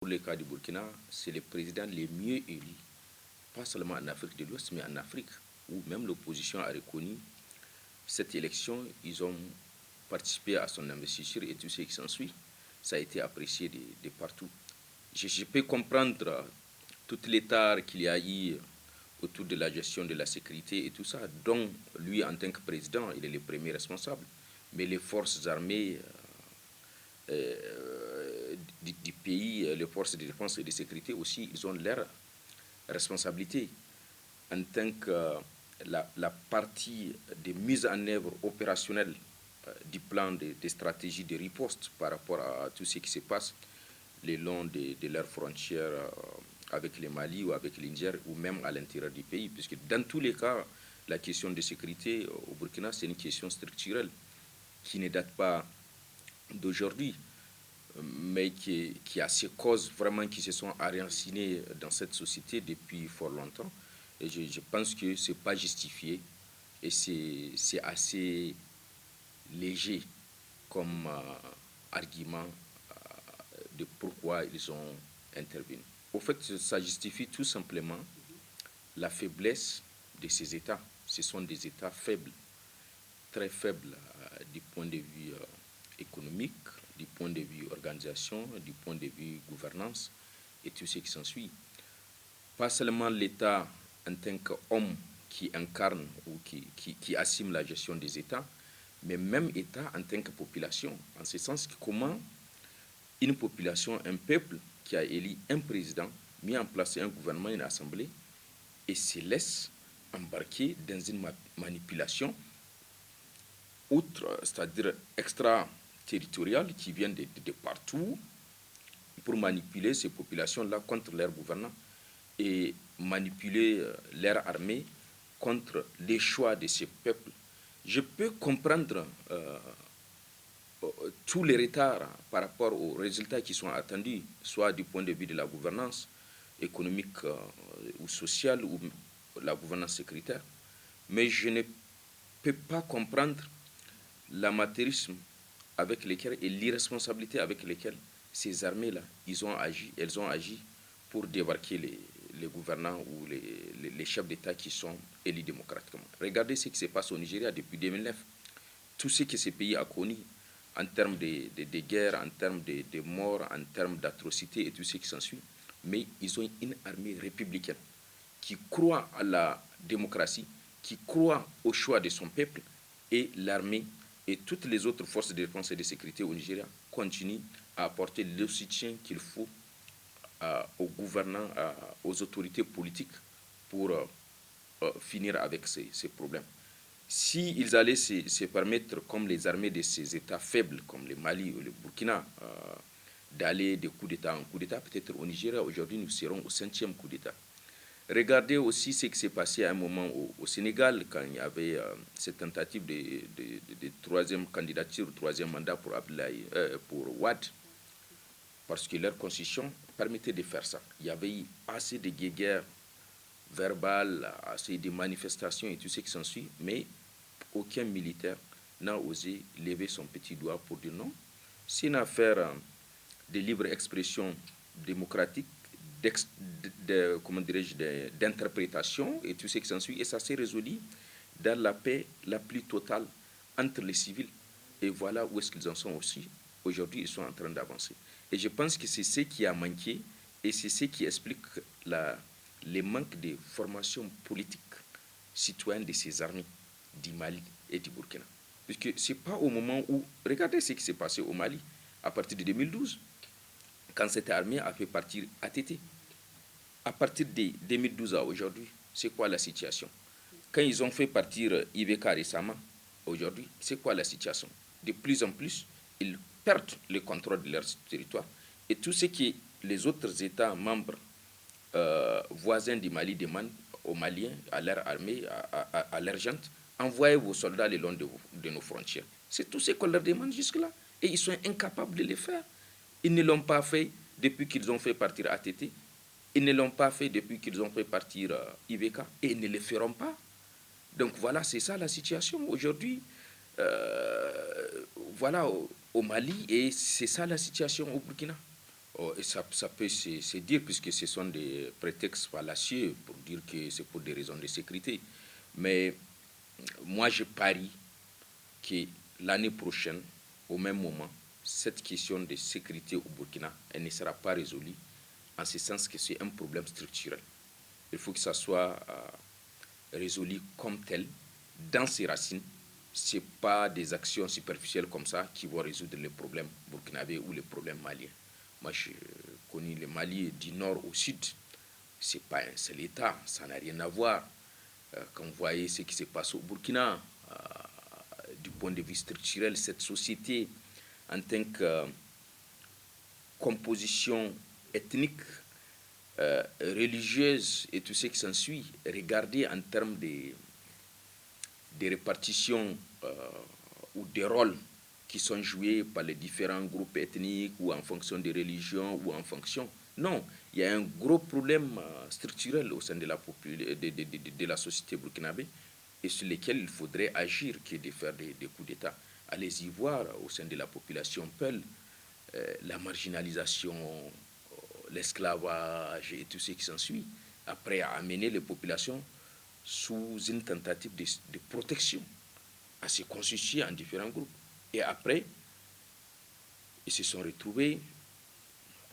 Pour le cas du Burkina, c'est les présidents les mieux élus, pas seulement en Afrique de l'Ouest, mais en Afrique, où même l'opposition a reconnu cette élection. Ils ont participé à son investiture et tout ce qui s'ensuit. Ça a été apprécié de partout. Je peux comprendre tout l'état qu'il y a eu autour de la gestion de la sécurité et tout ça, dont lui, en tant que président, il est le premier responsable. Mais les forces armées du pays, les forces de défense et de sécurité aussi, ils ont leur responsabilité en tant que la partie de mise en œuvre opérationnelle du plan de stratégie de riposte par rapport à tout ce qui se passe le long de leurs frontières avec le Mali ou avec l'Niger ou même à l'intérieur du pays, puisque dans tous les cas, la question de sécurité au Burkina, c'est une question structurelle qui ne date pas d'aujourd'hui, mais qui a ses causes vraiment qui se sont enracinées dans cette société depuis fort longtemps. Et je pense que ce n'est pas justifié et c'est assez léger comme argument de pourquoi ils ont intervenu. Au fait, ça justifie tout simplement la faiblesse de ces États. Ce sont des États faibles, très faibles du point de vue économique, du point de vue organisation, du point de vue gouvernance et tout ce qui s'ensuit. Pas seulement l'État en tant qu'homme qui incarne ou qui assume la gestion des États, mais même État en tant que population. En ce sens que comment une population, un peuple qui a élu un président, mis en place un gouvernement, une assemblée, et se laisse embarquer dans une manipulation outre, c'est-à-dire extra-territoriale, qui vient de partout pour manipuler ces populations-là contre leurs gouvernants et manipuler leur armée contre les choix de ces peuples. Je peux comprendre tous les retards par rapport aux résultats qui sont attendus, soit du point de vue de la gouvernance économique ou sociale ou la gouvernance sécuritaire, mais je ne peux pas comprendre l'amateurisme avec lequel et l'irresponsabilité avec lesquelles ces armées-là, elles ont agi pour débarquer les gouvernants ou les chefs d'État qui sont élus démocratiquement. Regardez ce qui se passe au Nigeria depuis 2009. Tout ce que ce pays a connu en termes de guerre, en termes de morts, en termes d'atrocités et tout ce qui s'ensuit. Mais ils ont une armée républicaine qui croit à la démocratie, qui croit au choix de son peuple, et l'armée et toutes les autres forces de défense et de sécurité au Nigeria continuent à apporter le soutien qu'il faut aux gouvernants, aux autorités politiques pour finir avec ces problèmes. S'ils allaient se permettre, comme les armées de ces États faibles, comme le Mali ou le Burkina, d'aller de coup d'État en coup d'État, peut-être au Nigeria, aujourd'hui, nous serons au 5e coup d'État. Regardez aussi ce qui s'est passé à un moment au Sénégal, quand il y avait cette tentative de troisième candidature, troisième mandat pour Wade, parce que leur constitution permettait de faire ça. Il y avait eu assez de guerres verbales, assez de manifestations et tout ce qui s'ensuit, mais aucun militaire n'a osé lever son petit doigt pour dire non. C'est une affaire de libre expression démocratique, d'interprétation et tout ce qui s'ensuit, et ça s'est résolu dans la paix la plus totale entre les civils. Et voilà où est-ce qu'ils en sont aussi. Aujourd'hui, ils sont en train d'avancer. Et je pense que c'est ce qui a manqué et c'est ce qui explique les manques de formation politique citoyenne de ces armées du Mali et du Burkina. Puisque ce n'est pas au moment où... Regardez ce qui s'est passé au Mali à partir de 2012, quand cette armée a fait partir ATT. À partir de 2012 à aujourd'hui, c'est quoi la situation? Quand ils ont fait partir IBK récemment, aujourd'hui, c'est quoi la situation? De plus en plus, ils perdent le contrôle de leur territoire. Et tout ce que les autres États membres voisins du Mali demandent aux Maliens, à leur armée, à leur gente, envoyez vos soldats le long de nos frontières. C'est tout ce qu'on leur demande jusque-là. Et ils sont incapables de le faire. Ils ne l'ont pas fait depuis qu'ils ont fait partir ATT. Ils ne l'ont pas fait depuis qu'ils ont fait partir IBK. Et ils ne le feront pas. Donc voilà, c'est ça la situation aujourd'hui. Voilà au Mali, et c'est ça la situation au Burkina. Oh, et ça peut se dire, puisque ce sont des prétextes fallacieux pour dire que c'est pour des raisons de sécurité. Mais moi, je parie que l'année prochaine, au même moment, cette question de sécurité au Burkina, elle ne sera pas résolue, en ce sens que c'est un problème structurel. Il faut que ça soit résolu comme tel, dans ses racines. Ce n'est pas des actions superficielles comme ça qui vont résoudre les problèmes burkinabés ou les problèmes maliens. Moi, je connais le Mali du nord au sud. Ce n'est pas un seul État, ça n'a rien à voir. Quand vous voyez ce qui se passe au Burkina, du point de vue structurel, cette société, en tant que composition ethnique, religieuse et tout ce qui s'ensuit, regardez en termes des répartitions ou des rôles qui sont joués par les différents groupes ethniques ou en fonction des religions ou en fonction. Non, il y a un gros problème structurel au sein de de la société burkinabé et sur lesquels il faudrait agir que de faire des coups d'État. Allez-y voir au sein de la population Peul, la marginalisation, l'esclavage et tout ce qui s'ensuit. Après, à amener les populations sous une tentative de protection, à se constituer en différents groupes. Et après, ils se sont retrouvés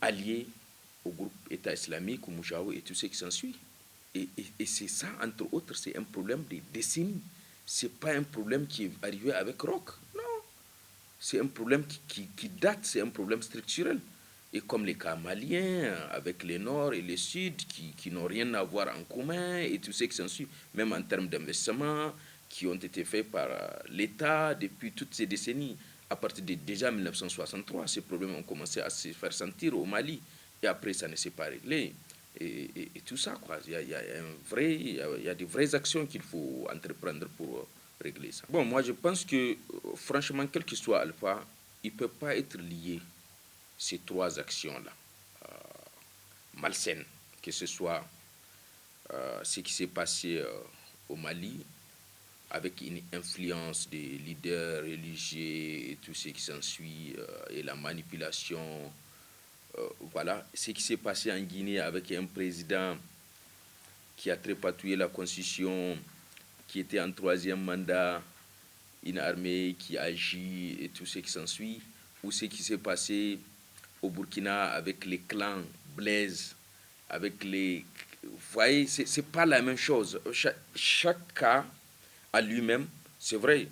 alliés au groupe État islamique, au Moujaou et tout ce qui s'ensuit. Et c'est ça, entre autres, c'est un problème de décennies. Ce n'est pas un problème qui est arrivé avec Rock. Non, c'est un problème qui date, c'est un problème structurel. Et comme les cas maliens, avec les Nord et les Sud, qui n'ont rien à voir en commun, et tout ce qui s'ensuit, même en termes d'investissement, qui ont été faits par l'État depuis toutes ces décennies. À partir de déjà 1963, ces problèmes ont commencé à se faire sentir au Mali. Et après, ça ne s'est pas réglé. Et tout ça, quoi. Il y a des vraies actions qu'il faut entreprendre pour régler ça. Bon, moi, je pense que, franchement, quel que soit Alpha, il ne peut pas être lié ces trois actions-là, malsaines, que ce soit ce qui s'est passé au Mali, avec une influence des leaders religieux et tout ce qui s'ensuit, et la manipulation. Voilà, ce qui s'est passé en Guinée avec un président qui a trépatouillé la constitution, qui était en troisième mandat, une armée qui agit et tout ce qui s'ensuit, ou ce qui s'est passé au Burkina avec les clans Blaise, avec les... Vous voyez, c'est pas la même chose. Chaque cas à lui-même, c'est vrai,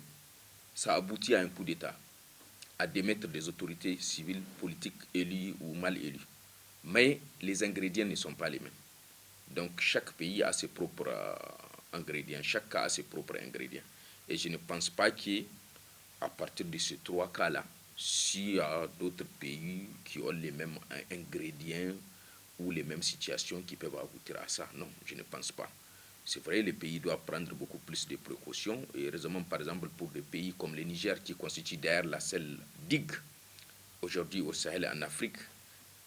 ça aboutit à un coup d'État, à démettre des autorités civiles, politiques, élues ou mal élues. Mais les ingrédients ne sont pas les mêmes. Donc chaque pays a ses propres ingrédients, chaque cas a ses propres ingrédients. Et je ne pense pas qu'à partir de ces trois cas-là, s'il y a d'autres pays qui ont les mêmes ingrédients ou les mêmes situations qui peuvent aboutir à ça, non, je ne pense pas. C'est vrai, les pays doivent prendre beaucoup plus de précautions. Et heureusement, par exemple, pour des pays comme le Niger, qui constitue d'ailleurs la seule digue aujourd'hui au Sahel et en Afrique,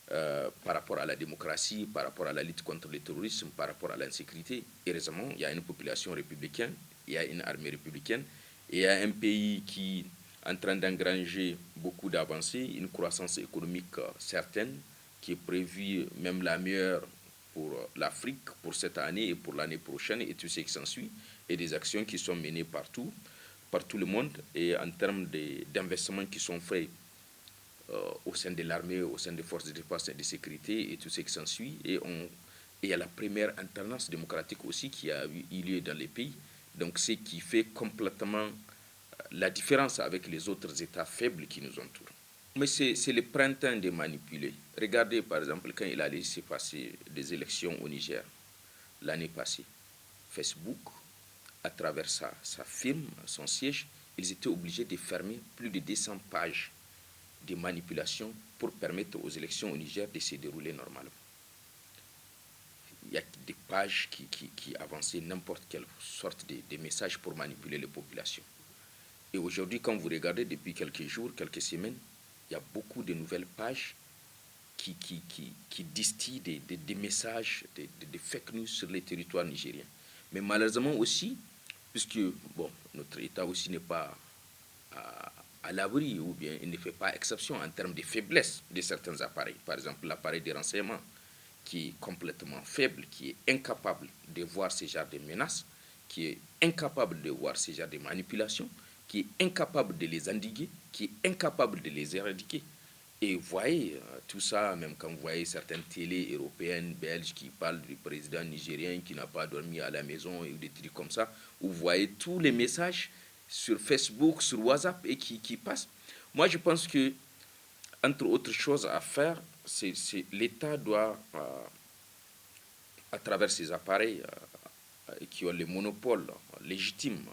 par rapport à la démocratie, par rapport à la lutte contre le terrorisme, par rapport à l'insécurité. Heureusement, il y a une population républicaine, il y a une armée républicaine, et il y a un pays qui est en train d'engranger beaucoup d'avancées, une croissance économique certaine, qui est prévue même la meilleure pour l'Afrique, pour cette année et pour l'année prochaine, et tout ce qui s'ensuit, et des actions qui sont menées partout, par tout le monde, et en termes d'investissements qui sont faits au sein de l'armée, au sein des forces de défense et de sécurité et tout ce qui s'ensuit. Et il y a la première alternance démocratique aussi qui a eu lieu dans les pays. Donc, ce qui fait complètement la différence avec les autres États faibles qui nous entourent. Mais c'est le printemps de manipuler. Regardez, par exemple, quand il allait se passer des élections au Niger l'année passée. Facebook, à travers sa firme, son siège, ils étaient obligés de fermer plus de 200 pages de manipulation pour permettre aux élections au Niger de se dérouler normalement. Il y a des pages qui avançaient n'importe quelle sorte de messages pour manipuler les populations. Et aujourd'hui, quand vous regardez depuis quelques jours, quelques semaines, il y a beaucoup de nouvelles pages qui distillent des messages, des fake news sur les territoires nigériens. Mais malheureusement aussi, puisque bon, notre État aussi n'est pas à l'abri ou bien il ne fait pas exception en termes de faiblesse de certains appareils. Par exemple, l'appareil de renseignement qui est complètement faible, qui est incapable de voir ce genre de menaces, qui est incapable de voir ce genre de manipulations, qui est incapable de les endiguer, qui est incapable de les éradiquer. Et vous voyez tout ça, même quand vous voyez certaines télés européennes, belges qui parlent du président nigérien qui n'a pas dormi à la maison ou des trucs comme ça, vous voyez tous les messages sur Facebook, sur WhatsApp et qui passent. Moi, je pense que, entre autres choses à faire, l'État doit, à travers ses appareils qui ont les monopoles légitimes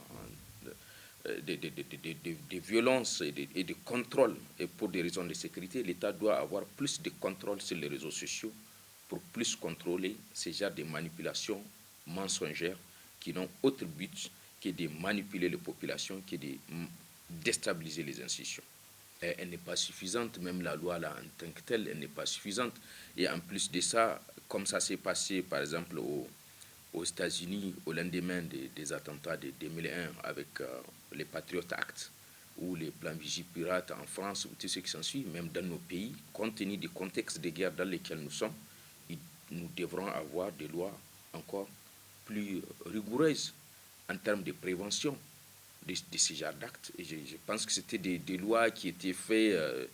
des violences et de contrôle, et pour des raisons de sécurité, l'État doit avoir plus de contrôle sur les réseaux sociaux pour plus contrôler ces genres de manipulations mensongères qui n'ont autre but que de manipuler les populations, que de déstabiliser les institutions. Et elle n'est pas suffisante, même la loi là, en tant que telle, elle n'est pas suffisante. Et en plus de ça, comme ça s'est passé par exemple aux États-Unis au lendemain des attentats de 2001 avec les Patriot Act ou les plans Vigipirate en France ou tout ce qui s'ensuit, même dans nos pays, compte tenu du contexte de guerre dans lequel nous sommes, nous devrons avoir des lois encore plus rigoureuses en termes de prévention de ce genre d'actes. Et je pense que c'était des lois qui étaient faites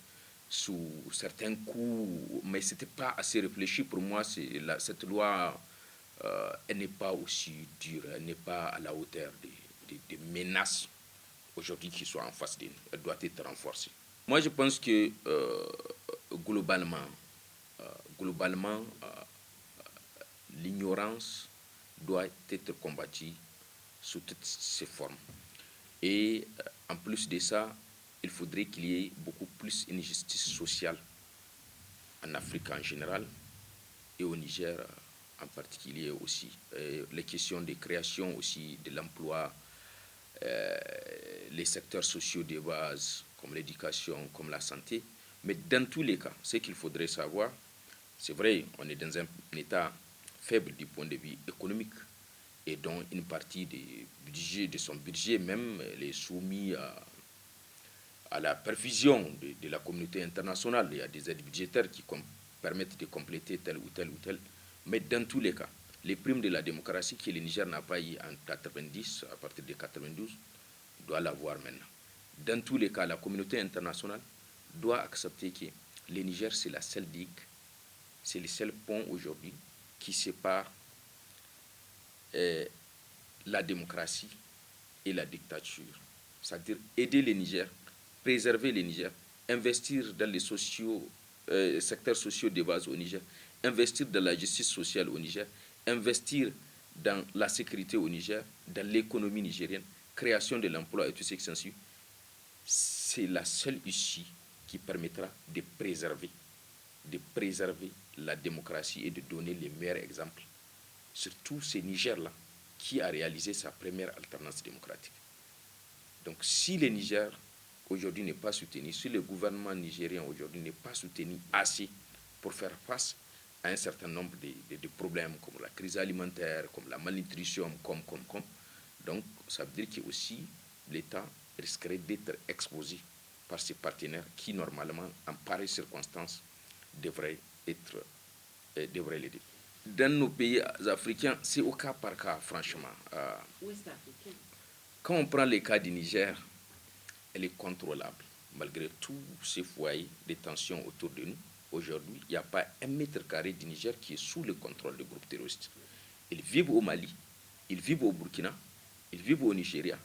sous certains coups, mais ce n'était pas assez réfléchi. Pour moi, cette loi, elle n'est pas aussi dure, elle n'est pas à la hauteur des menaces aujourd'hui qui sont en face de nous. Elle doit être renforcée. Moi, je pense que globalement, globalement l'ignorance doit être combattue sous toutes ses formes. Et en plus de ça, il faudrait qu'il y ait beaucoup plus une justice sociale en Afrique en général et au Niger en particulier aussi. Les questions de création aussi de l'emploi, les secteurs sociaux de base comme l'éducation, comme la santé. Mais dans tous les cas, ce qu'il faudrait savoir, c'est vrai, on est dans un état faible du point de vue économique et dont une partie de son budget même est soumise à la perfusion de la communauté internationale. Il y a des aides budgétaires qui permettent de compléter tel ou tel ou tel. Mais dans tous les cas, les primes de la démocratie que le Niger n'a pas eu en 90, à partir de 92, doit l'avoir maintenant. Dans tous les cas, la communauté internationale doit accepter que le Niger, c'est la seule digue, c'est le seul pont aujourd'hui qui sépare la démocratie et la dictature. C'est-à-dire aider le Niger, préserver le Niger, investir dans les secteurs sociaux de base au Niger, investir dans la justice sociale au Niger, investir dans la sécurité au Niger, dans l'économie nigérienne, création de l'emploi et tout ce qui s'ensuit. C'est la seule issue qui permettra de préserver la démocratie et de donner les meilleurs exemples. Surtout ce Niger-là qui a réalisé sa première alternance démocratique. Donc si le Niger aujourd'hui n'est pas soutenu, si le gouvernement nigérien aujourd'hui n'est pas soutenu assez pour faire face à un certain nombre de problèmes comme la crise alimentaire, comme la malnutrition, donc ça veut dire que aussi l'État risquerait d'être exposé par ses partenaires qui normalement en pareilles circonstances devraient l'aider. Dans nos pays africains, c'est au cas par cas, franchement. Quand on prend le cas du Niger, elle est contrôlable. Malgré tous ces foyers de tension autour de nous, aujourd'hui, il n'y a pas un mètre carré du Niger qui est sous le contrôle des groupes terroristes. Ils vivent au Mali, ils vivent au Burkina, ils vivent au Nigeria.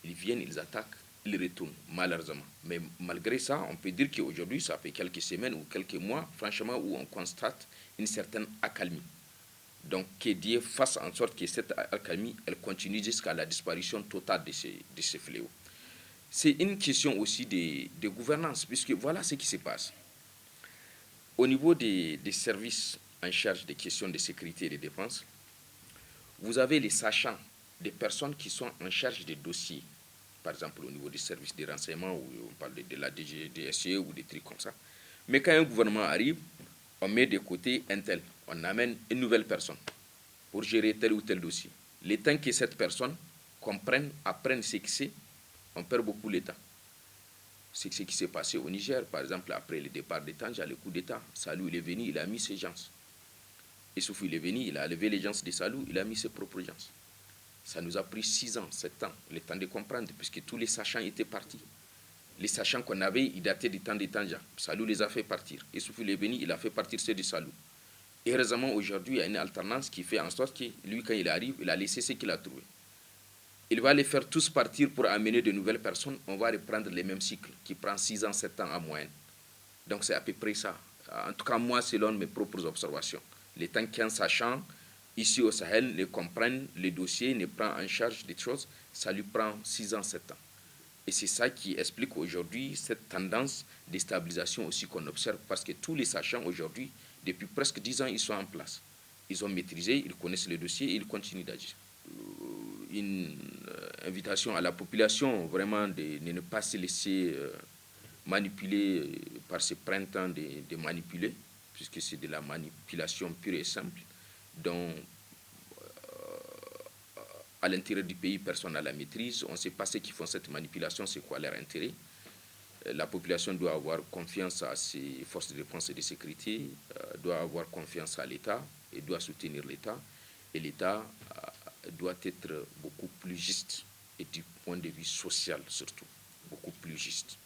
Ils viennent, ils attaquent, ils retournent, malheureusement. Mais malgré ça, on peut dire qu'aujourd'hui, ça fait quelques semaines ou quelques mois, franchement, où on constate une certaine accalmie. Donc, que Dieu fasse en sorte que cette accalmie, elle continue jusqu'à la disparition totale de ces fléaux. C'est une question aussi de gouvernance, puisque voilà ce qui se passe. Au niveau des services en charge des questions de sécurité et de défense, vous avez les sachants, des personnes qui sont en charge des dossiers, par exemple au niveau des services de renseignement, où on parle de la DGSE ou des trucs comme ça. Mais quand un gouvernement arrive, on met de côté un tel, on amène une nouvelle personne pour gérer tel ou tel dossier. Le temps que cette personne comprenne, apprenne ce que c'est, on perd beaucoup le temps. C'est ce qui s'est passé au Niger, par exemple, après le départ de Tanja, le coup d'État. Salou, il est venu, il a mis ses gens. Issoufou, il est venu, il a levé les gens de Salou, il a mis ses propres gens. Ça nous a pris 6 ans, 7 ans, le temps de comprendre, puisque tous les sachants étaient partis. Les sachants qu'on avait, ils dataient du temps de Tanja. Salou les a fait partir. Issoufou, il est venu, il a fait partir ceux de Salou. Et heureusement, aujourd'hui, il y a une alternance qui fait en sorte que lui, quand il arrive, il a laissé ce qu'il a trouvé. Il va les faire tous partir pour amener de nouvelles personnes. On va reprendre les mêmes cycles qui prend 6 ans, 7 ans en moyenne. Donc c'est à peu près ça. En tout cas, moi, selon mes propres observations. Les temps qu'un sachant, ici au Sahel, les comprennent, les dossiers, ne prend en charge des choses, ça lui prend 6 ans, 7 ans. Et c'est ça qui explique aujourd'hui cette tendance de stabilisation aussi qu'on observe, parce que tous les sachants aujourd'hui, depuis presque 10 ans, ils sont en place. Ils ont maîtrisé, ils connaissent les dossiers et ils continuent d'agir. Une invitation à la population vraiment de ne pas se laisser manipuler par ce printemps de manipuler, puisque c'est de la manipulation pure et simple, dont à l'intérieur du pays, personne n'a la maîtrise. On ne sait pas ceux qui font cette manipulation, c'est quoi leur intérêt. La population doit avoir confiance à ses forces de défense et de sécurité, doit avoir confiance à l'État et doit soutenir l'État. Et l'État doit être beaucoup plus juste, et du point de vue social surtout, beaucoup plus juste.